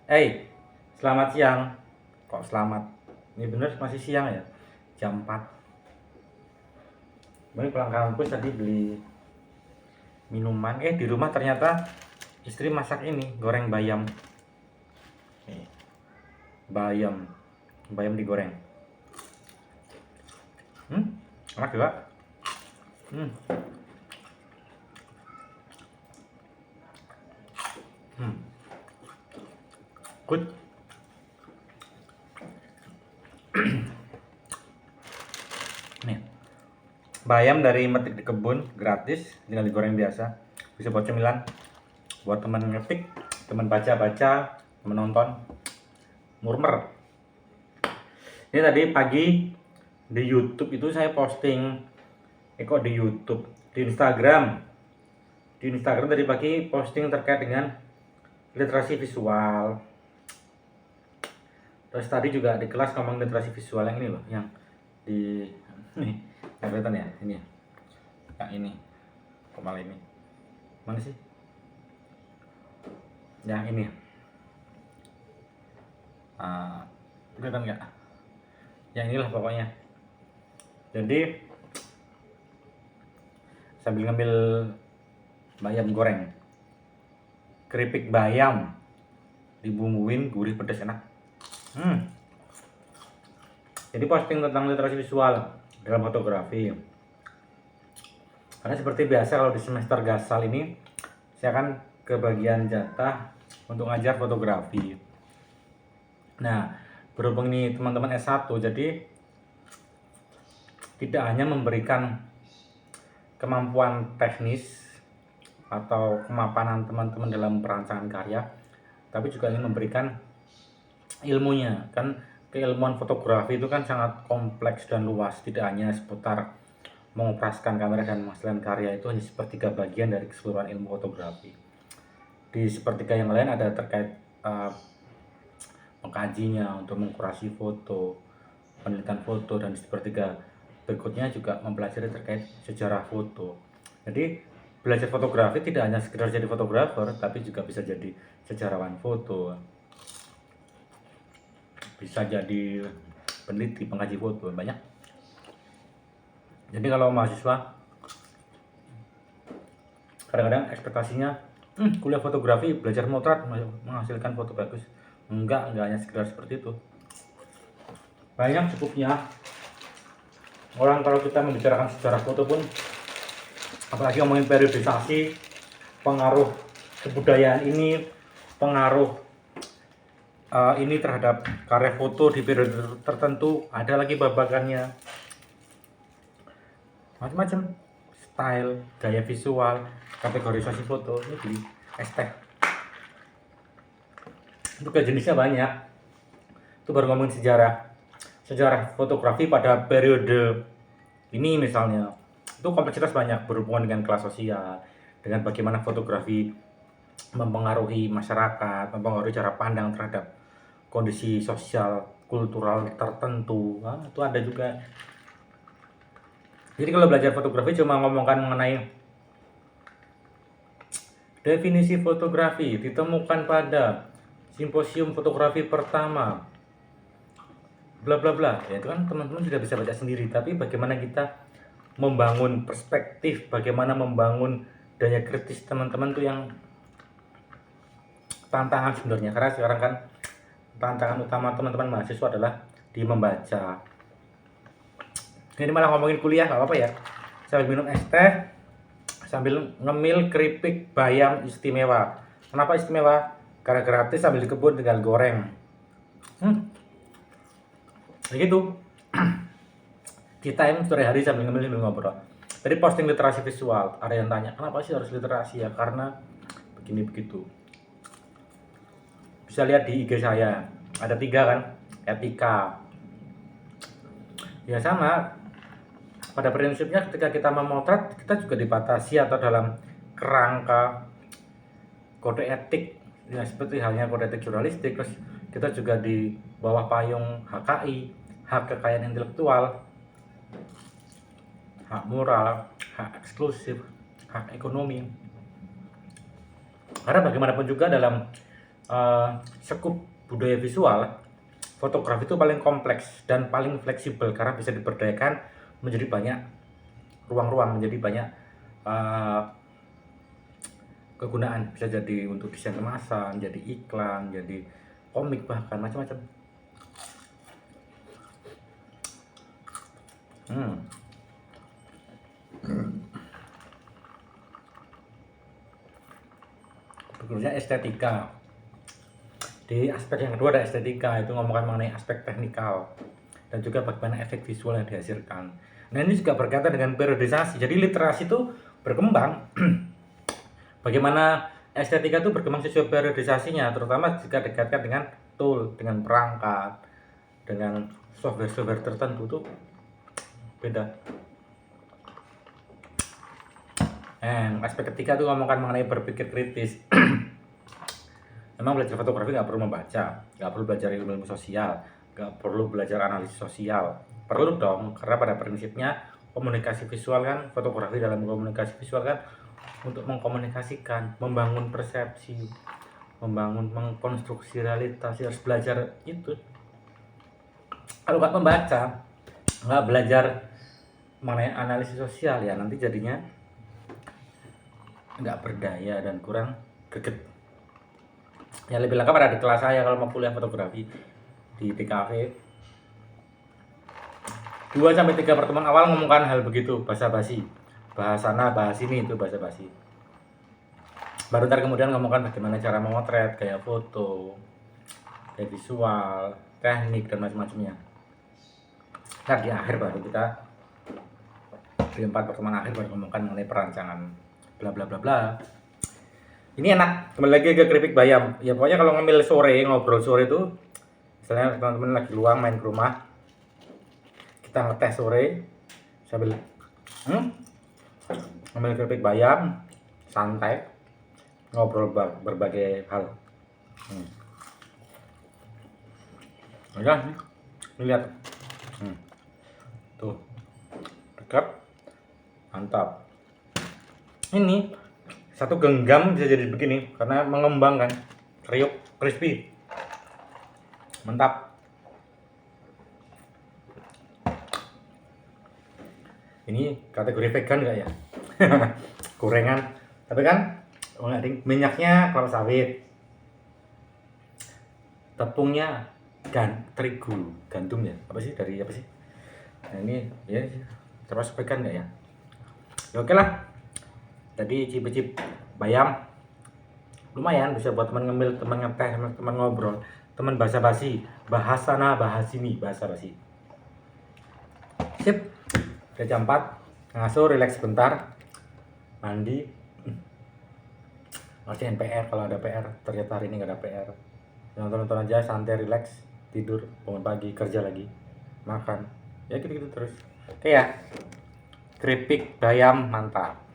Hey, selamat siang. Kok selamat? Ini bener masih siang ya? Jam 4. Ini pulang kampus tadi beli minuman. Di rumah ternyata istri masak ini, goreng bayam. Nih, bayam. Bayam digoreng. Enak juga. Hmm, hmm, good. Nih, bayam dari metik di kebun, gratis, tinggal digoreng biasa. Bisa buat cemilan, buat teman ngetik, teman baca-baca, teman nonton. Murmer. Ini tadi pagi di YouTube itu saya posting, kok di YouTube, di Instagram. Di Instagram tadi pagi posting terkait dengan literasi visual. Terus tadi juga di kelas ngomong literasi visual yang ini loh, yang di nih, nggak kelihatan ya, ini ya. Yang ini, kok malah ini. Mana sih? Yang ini. Kelihatan nggak? Yang inilah pokoknya. Jadi sambil ngambil bayam goreng, keripik bayam dibumbuin gurih pedas enak. Jadi posting tentang literasi visual dalam fotografi. Karena seperti biasa kalau di semester gasal ini saya akan kebagian jatah untuk ngajar fotografi. Nah, berhubung ini teman-teman S1, jadi tidak hanya memberikan kemampuan teknis atau kemapanan teman-teman dalam perancangan karya, tapi juga ingin memberikan ilmunya. Kan keilmuan fotografi itu kan sangat kompleks dan luas, tidak hanya seputar mengoperasikan kamera dan menghasilkan karya. Itu hanya sepertiga bagian dari keseluruhan ilmu fotografi. Di sepertiga yang lain ada terkait mengkajinya untuk mengkurasi foto, penelitian foto, dan di sepertiga berikutnya juga mempelajari terkait sejarah foto. Jadi belajar fotografi tidak hanya sekedar jadi fotografer, tapi juga bisa jadi sejarawan foto, bisa jadi peneliti, pengkaji foto, banyak. Jadi kalau mahasiswa kadang-kadang ekspektasinya kuliah fotografi belajar motret menghasilkan foto bagus. Enggak hanya sekedar seperti itu. Banyak cukupnya. Orang kalau kita membicarakan sejarah foto pun, apalagi ngomongin periodisasi, pengaruh kebudayaan ini, pengaruh ini terhadap karya foto di periode tertentu, ada lagi babagannya, macam-macam, style, gaya visual, kategorisasi foto. Ini di STEK itu jenisnya banyak. Itu baru ngomongin sejarah fotografi pada periode ini misalnya. Itu kompleksitas banyak, berhubungan dengan kelas sosial, dengan bagaimana fotografi mempengaruhi masyarakat, mempengaruhi cara pandang terhadap kondisi sosial kultural tertentu. Itu ada juga. Jadi kalau belajar fotografi cuma ngomongkan mengenai definisi fotografi ditemukan pada simposium fotografi pertama, bla bla bla, ya itu kan teman-teman sudah bisa baca sendiri. Tapi bagaimana kita membangun perspektif, bagaimana membangun daya kritis teman-teman tuh yang tantangan sebenarnya. Karena sekarang kan tantangan utama teman-teman mahasiswa adalah di membaca. Ini malah ngomongin kuliah, nggak apa-apa ya, sambil minum es teh, sambil ngemil keripik bayam istimewa. Kenapa istimewa? Karena gratis, sambil di kebun tinggal goreng. Begitu. Kita yang sore hari sambil ngemil ngobrol. Tadi posting literasi visual, ada yang tanya, kenapa sih harus literasi? Ya karena begini begitu. Bisa lihat di IG saya, ada 3 kan, etika. Ya sama, pada prinsipnya ketika kita memotret, kita juga dibatasi atau dalam kerangka kode etik, ya seperti halnya kode etik jurnalistik. Terus kita juga di bawah payung HKI, hak kekayaan intelektual, hak moral, hak eksklusif, hak ekonomi. Karena bagaimanapun juga dalam sekup budaya visual, fotografi itu paling kompleks dan paling fleksibel karena bisa diberdayakan menjadi banyak ruang-ruang, menjadi banyak kegunaan. Bisa jadi untuk desain kemasan, jadi iklan, jadi komik, bahkan macam-macam. Berikutnya estetika. Di aspek yang kedua ada estetika, itu ngomongkan mengenai aspek teknikal dan juga bagaimana efek visual yang dihasilkan. Nah ini juga berkaitan dengan periodisasi. Jadi literasi itu berkembang. Bagaimana estetika itu berkembang sesuai periodisasinya, terutama jika dikaitkan dengan tool, dengan perangkat, dengan software-software tertentu tuh beda. Aspek ketiga itu ngomongkan mengenai berpikir kritis. Memang belajar fotografi nggak perlu membaca, nggak perlu belajar ilmu sosial, nggak perlu belajar analisis sosial. Perlu dong, karena pada prinsipnya komunikasi visual kan, fotografi dalam komunikasi visual kan untuk mengkomunikasikan, membangun persepsi, mengkonstruksi realitas, harus belajar itu. Kalau nggak membaca, nggak belajar mengenai analisis sosial, ya nanti jadinya nggak berdaya dan kurang greget. Ya lebih lengkap ada di kelas saya kalau mau kuliah fotografi di TKV. 2-3 pertemuan awal ngomongkan hal begitu, basa-basi, bahas sana bahas ini, itu basa-basi. Baru ntar kemudian ngomongkan bagaimana cara memotret, gaya foto, gaya visual, teknik dan macam-macamnya. Ntar di akhir baru kita di 4 pertemuan akhir baru ngomongkan mengenai perancangan bla bla bla bla. Ini enak, kembali lagi ke keripik bayam. Ya pokoknya kalau ngambil sore, ngobrol sore itu, misalnya teman-teman lagi luang main ke rumah, kita ngetes sore sambil ngambil keripik bayam, santai, ngobrol berbagai hal. Udah, lihat, tuh, dekat, mantap. Ini satu genggam bisa jadi begini karena mengembangkan, kriuk, crispy, mantap. Ini kategori vegan nggak ya? Gorengan, tapi kan minyaknya kelapa sawit, tepungnya terigu, gandum ya, apa sih, dari apa sih? Nah ini ya termasuk vegan nggak ya? Ya oke lah. Tadi cip-cip bayam lumayan bisa buat teman ngemil, teman ngeteh, teman ngobrol, teman basa-basi, bahas sana bahas sini, basa-basi. Sip, udah jam 4, ngasuh, relax sebentar, mandi, ngerjain PR kalau ada PR. Ternyata hari ini nggak ada PR. Nonton aja, santai, relax, tidur, bangun pagi, kerja lagi, makan, ya gitu-gitu terus. Oke ya, keripik bayam mantap.